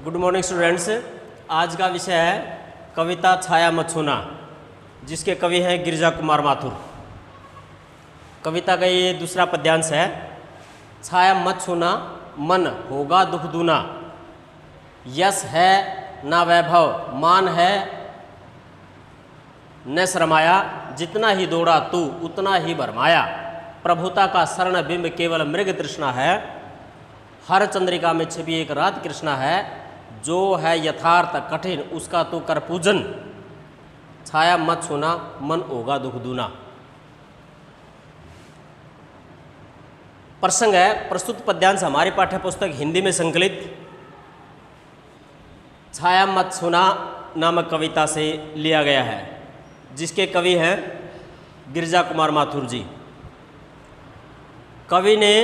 Good morning students. आज का विषय है कविता छाया मत छूना, जिसके कवि हैं गिरिजा कुमार माथुर। कविता का ये दूसरा पद्यांश है। छाया मत छूना मन होगा दुख दूना, यश है ना वैभव मान है न शरमाया, जितना ही दौड़ा तू उतना ही भरमाया, प्रभुता का शरण बिंब केवल मृग तृष्णा है, हर चंद्रिका में छिपी एक रात कृष्णा है, जो है यथार्थ कठिन उसका तो कर पूजन, छाया मत छूना मन होगा दुख दूना। प्रसंग है प्रस्तुत पद्यांश हमारी पाठ्य पुस्तक हिंदी में संकलित छाया मत छूना नामक कविता से लिया गया है, जिसके कवि हैं गिरिजा कुमार माथुर जी। कवि ने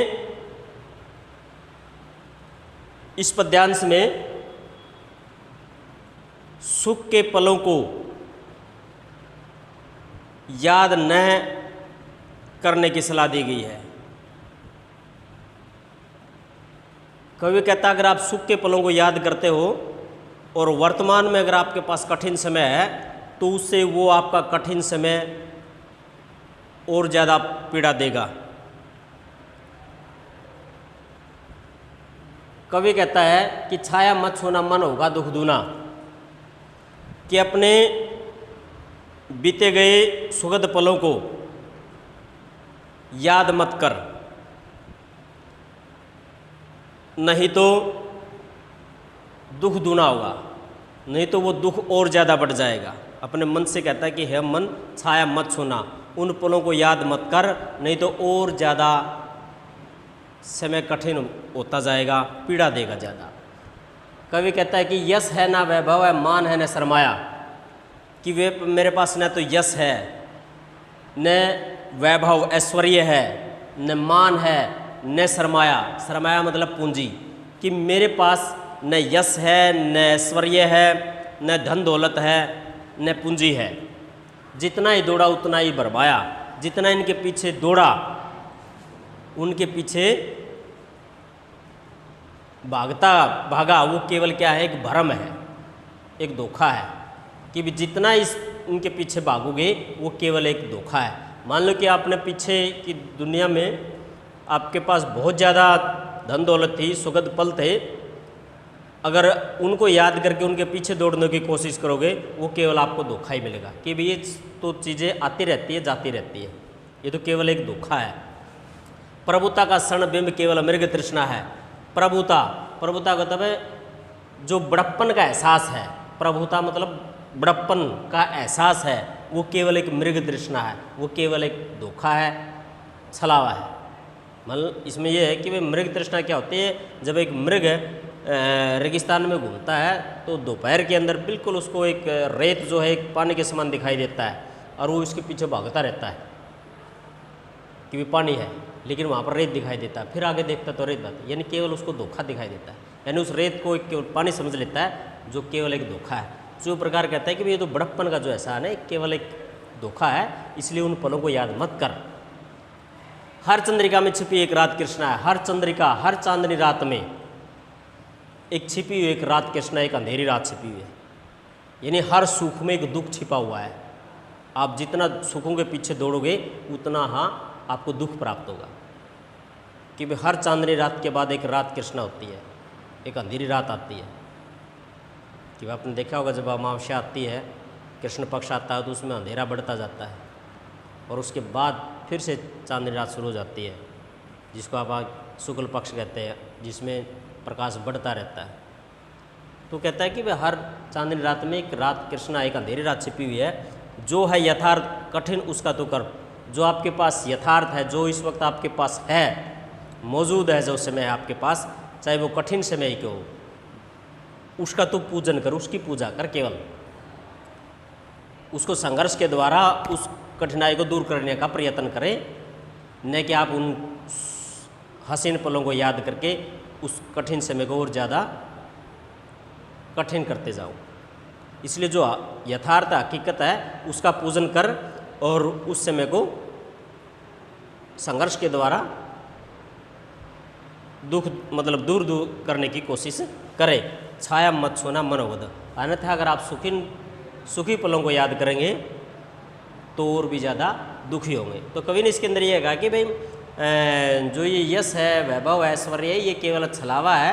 इस पद्यांश में सुख के पलों को याद न करने की सलाह दी गई है। कवि कहता है अगर आप सुख के पलों को याद करते हो और वर्तमान में अगर आपके पास कठिन समय है तो उससे वो आपका कठिन समय और ज़्यादा पीड़ा देगा। कवि कहता है कि छाया मत छूना मन होगा दुख दूना, कि अपने बीते गए सुखद पलों को याद मत कर, नहीं तो दुख दूना होगा, नहीं तो वो दुख और ज़्यादा बढ़ जाएगा। अपने मन से कहता है कि हे मन छाया मत छूना, उन पलों को याद मत कर, नहीं तो और ज़्यादा समय कठिन होता जाएगा, पीड़ा देगा ज़्यादा। कवि कहता है कि यश है ना वैभव है मान है न शरमाया, कि वे मेरे पास न तो यश है न वैभव ऐश्वर्य है न मान है न शरमाया, शरमाया मतलब पूंजी, कि मेरे पास न यश है न ऐश्वर्य है न धन दौलत है न पूंजी है, जितना ही दौड़ा उतना ही भरमाया, जितना इनके पीछे दौड़ा उनके पीछे भागा वो केवल क्या है, एक भ्रम है, एक धोखा है, कि भी जितना इनके पीछे भागोगे वो केवल एक धोखा है। मान लो कि आपने पीछे की दुनिया में आपके पास बहुत ज़्यादा धन दौलत थी, सुखद पल थे, अगर उनको याद करके उनके पीछे दौड़ने की कोशिश करोगे वो केवल आपको धोखा ही मिलेगा, कि भी ये तो चीज़ें आती रहती है जाती रहती है, ये तो केवल एक धोखा है। प्रभुता का क्षण बिंब केवल मृग तृष्णा है। प्रभुता का मतलब है जो बड़प्पन का एहसास है, प्रभुता मतलब बड़प्पन का एहसास है, वो केवल एक मृग तृष्णा है, वो केवल एक धोखा है, छलावा है। मतलब इसमें यह है कि वे मृग तृष्णा क्या होती है, जब एक मृग रेगिस्तान में घूमता है तो दोपहर के अंदर बिल्कुल उसको एक रेत जो है एक पानी के समान दिखाई देता है और वो इसके पीछे भागता रहता है कि भी पानी है, लेकिन वहाँ पर रेत दिखाई देता है, फिर आगे देखता तो रेत बात, यानी केवल उसको धोखा दिखाई देता है, यानी उस रेत को एक केवल पानी समझ लेता है जो केवल एक धोखा है। जो प्रकार कहता है कि ये तो बड़प्पन का जो एहसास है केवल एक धोखा है, इसलिए उन पलों को याद मत कर। हर चंद्रिका में छिपी एक रात कृष्णा है। हर चंद्रिका हर चांदनी रात में एक छिपी हुई एक रात कृष्णा, एक अंधेरी रात छिपी हुई है, यानी हर सुख में एक दुख छिपा हुआ है। आप जितना सुखों के पीछे दौड़ोगे उतना आपको दुख प्राप्त होगा, कि भाई हर चांदनी रात के बाद एक रात कृष्णा होती है, एक अंधेरी रात आती है। कि आपने देखा होगा जब अमावस्या आती है, कृष्ण पक्ष आता है तो उसमें अंधेरा बढ़ता जाता है और उसके बाद फिर से चांदनी रात शुरू हो जाती है, जिसको आप शुक्ल पक्ष कहते हैं, जिसमें प्रकाश बढ़ता रहता है। तो कहता है कि भाई हर चांदनी रात में एक रात कृष्णा, एक अंधेरी रात छिपी हुई है, जो है यथार्थ कठिन उसका तो कर। जो आपके पास यथार्थ है, जो इस वक्त आपके पास है, मौजूद है, जो समय है आपके पास, चाहे वो कठिन समय ही क्यों हो, उसका तो पूजन कर, उसकी पूजा कर, केवल उसको संघर्ष के द्वारा उस कठिनाई को दूर करने का प्रयत्न करें, न कि आप उन हसीन पलों को याद करके उस कठिन समय को और ज़्यादा कठिन करते जाओ। इसलिए जो यथार्थ हकीकत है उसका पूजन कर और उस समय को संघर्ष के द्वारा दुख मतलब दूर करने की कोशिश करें। छाया मत सोना मनोगद, अन्यथा अगर आप सुखी पलों को याद करेंगे तो और भी ज़्यादा दुखी होंगे। तो कवि ने इसके अंदर ये कहा कि भाई जो ये यश है, वैभव है, ऐश्वर्य है, ये केवल छलावा है।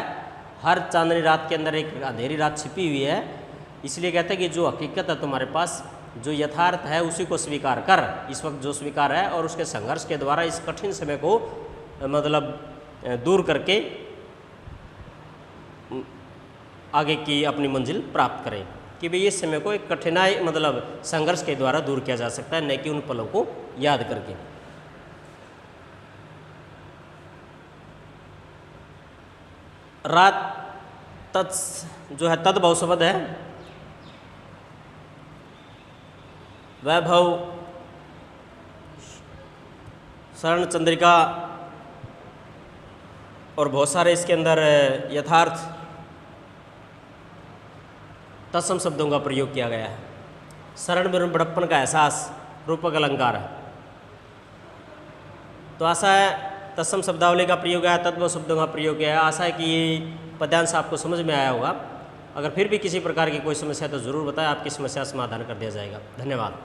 हर चांदनी रात के अंदर एक अंधेरी रात छिपी हुई है। इसलिए कहते हैं कि जो हकीकत है तुम्हारे पास, जो यथार्थ है, उसी को स्वीकार कर। इस वक्त जो स्वीकार है और उसके संघर्ष के द्वारा इस कठिन समय को मतलब दूर करके आगे की अपनी मंजिल प्राप्त करें। कि भाई इस समय को एक कठिनाई मतलब संघर्ष के द्वारा दूर किया जा सकता है, न कि उन पलों को याद करके। रात तत् जो है तद्भव शब्द है, वैभव, शरण चंद्रिका और बहुत सारे इसके अंदर यथार्थ तत्सम शब्दों का प्रयोग किया गया है। शरण में बड़प्पन का एहसास रूपक अलंकार है। तो आशा है तत्सम शब्दावली का प्रयोग है, तत्व शब्दों का प्रयोग है। आशा है कि ये पद्यांश आपको समझ में आया होगा। अगर फिर भी किसी प्रकार की कोई समस्या तो ज़रूर बताएं, आपकी समस्या समाधान कर दिया जाएगा। धन्यवाद।